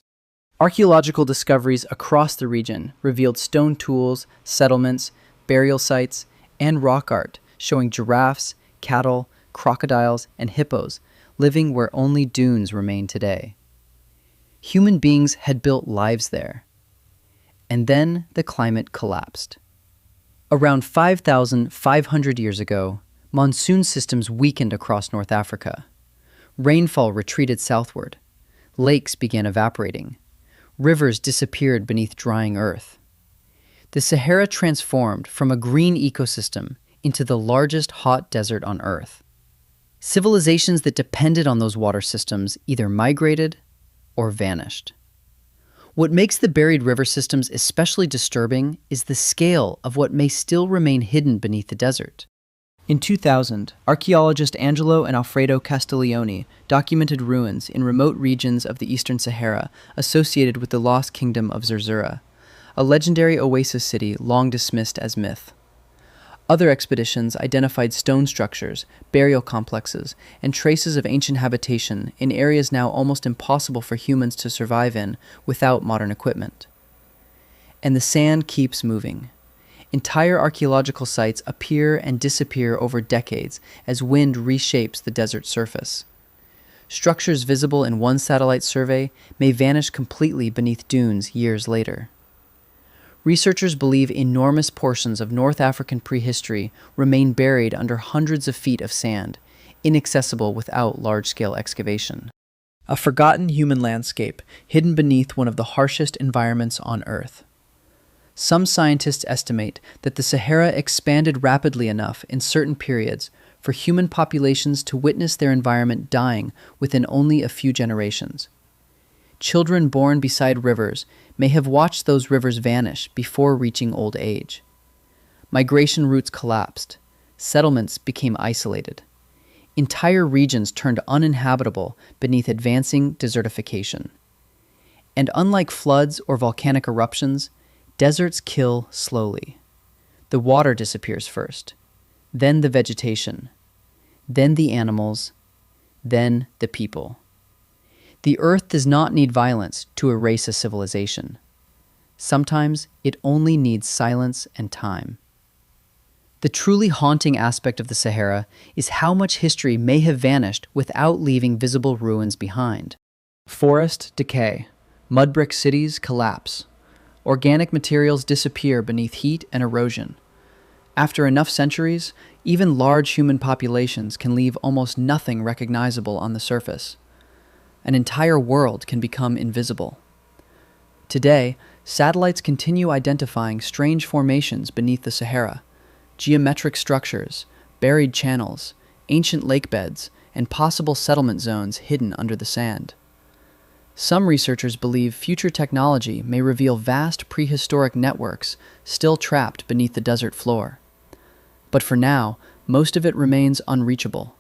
Archaeological discoveries across the region revealed stone tools, settlements, burial sites, and rock art showing giraffes, cattle, crocodiles, and hippos living where only dunes remain today. Human beings had built lives there. And then the climate collapsed. Around 5,500 years ago, monsoon systems weakened across North Africa. Rainfall retreated southward. Lakes began evaporating. Rivers disappeared beneath drying earth. The Sahara transformed from a green ecosystem into the largest hot desert on Earth. Civilizations that depended on those water systems either migrated or vanished. What makes the buried river systems especially disturbing is the scale of what may still remain hidden beneath the desert. In 2000, archaeologist Angelo and Alfredo Castiglione documented ruins in remote regions of the Eastern Sahara associated with the lost kingdom of Zerzura, a legendary oasis city long dismissed as myth. Other expeditions identified stone structures, burial complexes, and traces of ancient habitation in areas now almost impossible for humans to survive in without modern equipment. And the sand keeps moving. Entire archaeological sites appear and disappear over decades as wind reshapes the desert surface. Structures visible in one satellite survey may vanish completely beneath dunes years later. Researchers believe enormous portions of North African prehistory remain buried under hundreds of feet of sand, inaccessible without large-scale excavation. A forgotten human landscape hidden beneath one of the harshest environments on Earth. Some scientists estimate that the Sahara expanded rapidly enough in certain periods for human populations to witness their environment dying within only a few generations. Children born beside rivers may have watched those rivers vanish before reaching old age. Migration routes collapsed. Settlements became isolated. Entire regions turned uninhabitable beneath advancing desertification. And unlike floods or volcanic eruptions, deserts kill slowly. The water disappears first, then the vegetation, then the animals, then the people. The earth does not need violence to erase a civilization. Sometimes it only needs silence and time. The truly haunting aspect of the Sahara is how much history may have vanished without leaving visible ruins behind. Forests decay, mud brick cities collapse, organic materials disappear beneath heat and erosion. After enough centuries, even large human populations can leave almost nothing recognizable on the surface. An entire world can become invisible. Today, satellites continue identifying strange formations beneath the Sahara, geometric structures, buried channels, ancient lake beds, and possible settlement zones hidden under the sand. Some researchers believe future technology may reveal vast prehistoric networks still trapped beneath the desert floor. But for now, most of it remains unreachable,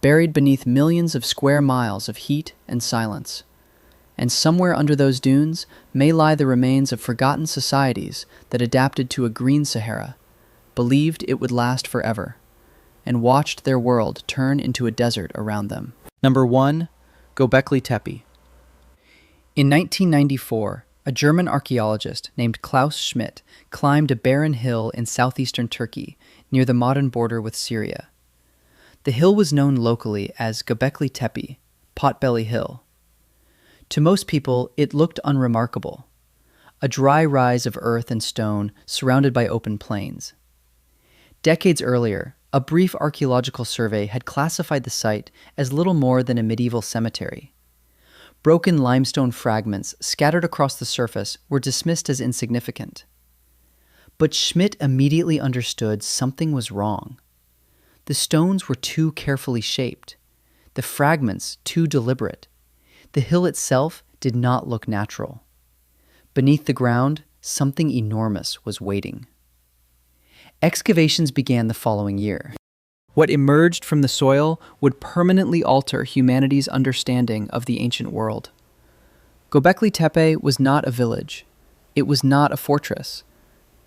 buried beneath millions of square miles of heat and silence. And somewhere under those dunes may lie the remains of forgotten societies that adapted to a green Sahara, believed it would last forever, and watched their world turn into a desert around them. Number 1. Göbekli Tepe. In 1994, a German archaeologist named Klaus Schmidt climbed a barren hill in southeastern Turkey near the modern border with Syria. The hill was known locally as Göbekli Tepe, Potbelly Hill. To most people, it looked unremarkable, a dry rise of earth and stone surrounded by open plains. Decades earlier, a brief archaeological survey had classified the site as little more than a medieval cemetery. Broken limestone fragments scattered across the surface were dismissed as insignificant. But Schmidt immediately understood something was wrong. The stones were too carefully shaped, the fragments too deliberate. The hill itself did not look natural. Beneath the ground, something enormous was waiting. Excavations began the following year. What emerged from the soil would permanently alter humanity's understanding of the ancient world. Göbekli Tepe was not a village. It was not a fortress.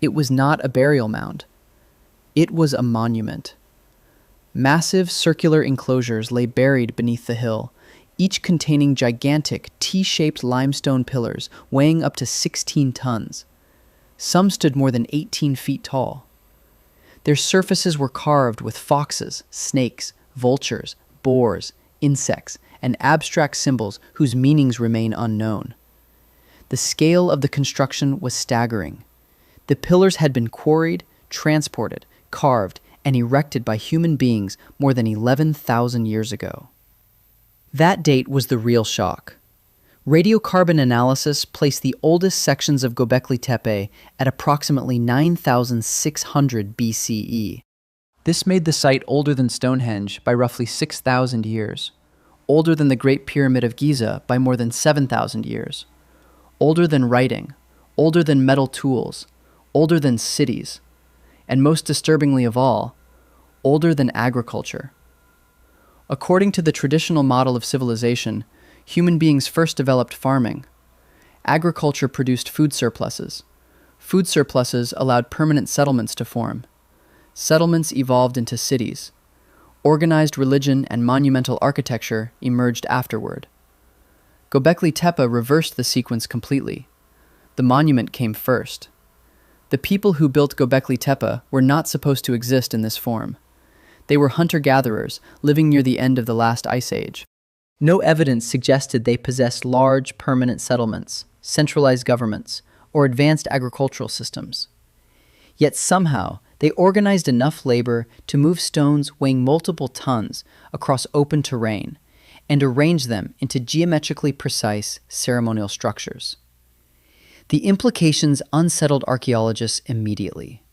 It was not a burial mound. It was a monument. Massive circular enclosures lay buried beneath the hill, each containing gigantic T-shaped limestone pillars weighing up to 16 tons. Some stood more than 18 feet tall. Their surfaces were carved with foxes, snakes, vultures, boars, insects, and abstract symbols whose meanings remain unknown. The scale of the construction was staggering. The pillars had been quarried, transported, carved, and erected by human beings more than 11,000 years ago. That date was the real shock. Radiocarbon analysis placed the oldest sections of Göbekli Tepe at approximately 9,600 BCE. This made the site older than Stonehenge by roughly 6,000 years, older than the Great Pyramid of Giza by more than 7,000 years, older than writing, older than metal tools, older than cities, and most disturbingly of all, older than agriculture. According to the traditional model of civilization, human beings first developed farming. Agriculture produced food surpluses. Food surpluses allowed permanent settlements to form. Settlements evolved into cities. Organized religion and monumental architecture emerged afterward. Göbekli Tepe reversed the sequence completely. The monument came first. The people who built Göbekli Tepe were not supposed to exist in this form. They were hunter-gatherers living near the end of the last ice age. No evidence suggested they possessed large, permanent settlements, centralized governments, or advanced agricultural systems. Yet somehow, they organized enough labor to move stones weighing multiple tons across open terrain and arrange them into geometrically precise ceremonial structures. The implications unsettled archaeologists immediately.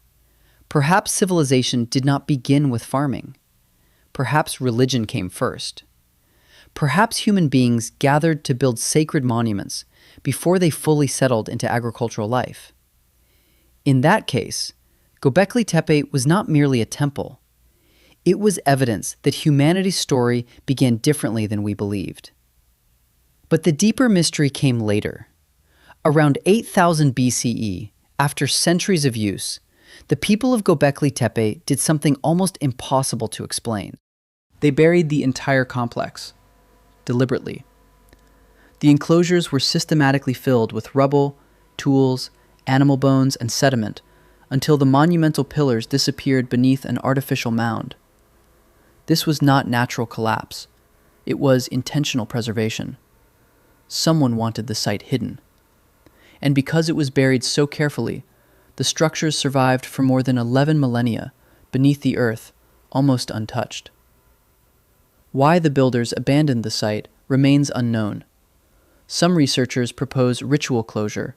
Perhaps civilization did not begin with farming. Perhaps religion came first. Perhaps human beings gathered to build sacred monuments before they fully settled into agricultural life. In that case, Göbekli Tepe was not merely a temple. It was evidence that humanity's story began differently than we believed. But the deeper mystery came later. Around 8000 BCE, after centuries of use, the people of Göbekli Tepe did something almost impossible to explain. They buried the entire complex, deliberately. The enclosures were systematically filled with rubble, tools, animal bones, and sediment until the monumental pillars disappeared beneath an artificial mound. This was not natural collapse. It was intentional preservation. Someone wanted the site hidden. And because it was buried so carefully, the structures survived for more than 11 millennia beneath the earth, almost untouched. Why the builders abandoned the site remains unknown. Some researchers propose ritual closure,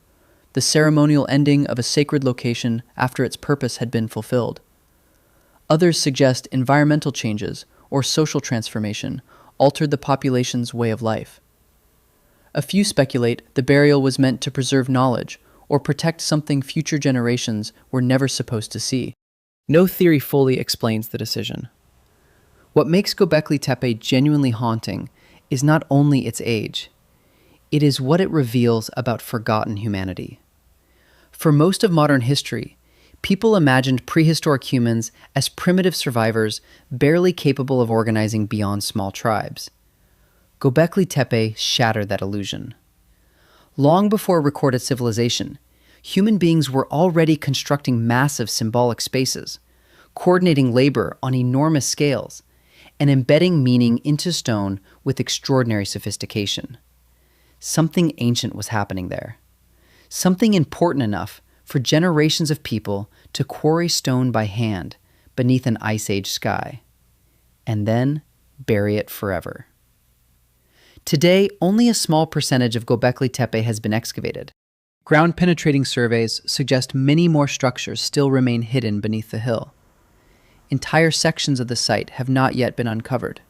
the ceremonial ending of a sacred location after its purpose had been fulfilled. Others suggest environmental changes or social transformation altered the population's way of life. A few speculate the burial was meant to preserve knowledge or protect something future generations were never supposed to see. No theory fully explains the decision. What makes Göbekli Tepe genuinely haunting is not only its age, it is what it reveals about forgotten humanity. For most of modern history, people imagined prehistoric humans as primitive survivors barely capable of organizing beyond small tribes. Göbekli Tepe shattered that illusion. Long before recorded civilization, human beings were already constructing massive symbolic spaces, coordinating labor on enormous scales, and embedding meaning into stone with extraordinary sophistication. Something ancient was happening there. Something important enough for generations of people to quarry stone by hand beneath an ice age sky, and then bury it forever. Today, only a small percentage of Göbekli Tepe has been excavated. Ground-penetrating surveys suggest many more structures still remain hidden beneath the hill. Entire sections of the site have not yet been uncovered.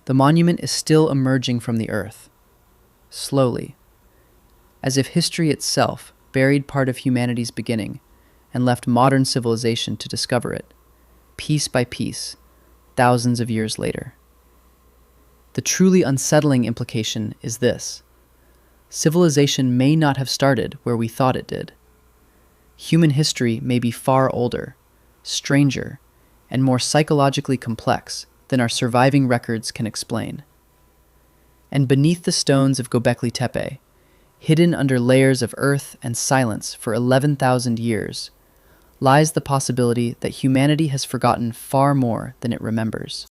The monument is still emerging from the earth, slowly, as if history itself buried part of humanity's beginning and left modern civilization to discover it, piece by piece, thousands of years later. The truly unsettling implication is this: civilization may not have started where we thought it did. Human history may be far older, stranger, and more psychologically complex than our surviving records can explain. And beneath the stones of Göbekli Tepe, hidden under layers of earth and silence for 11,000 years, lies the possibility that humanity has forgotten far more than it remembers.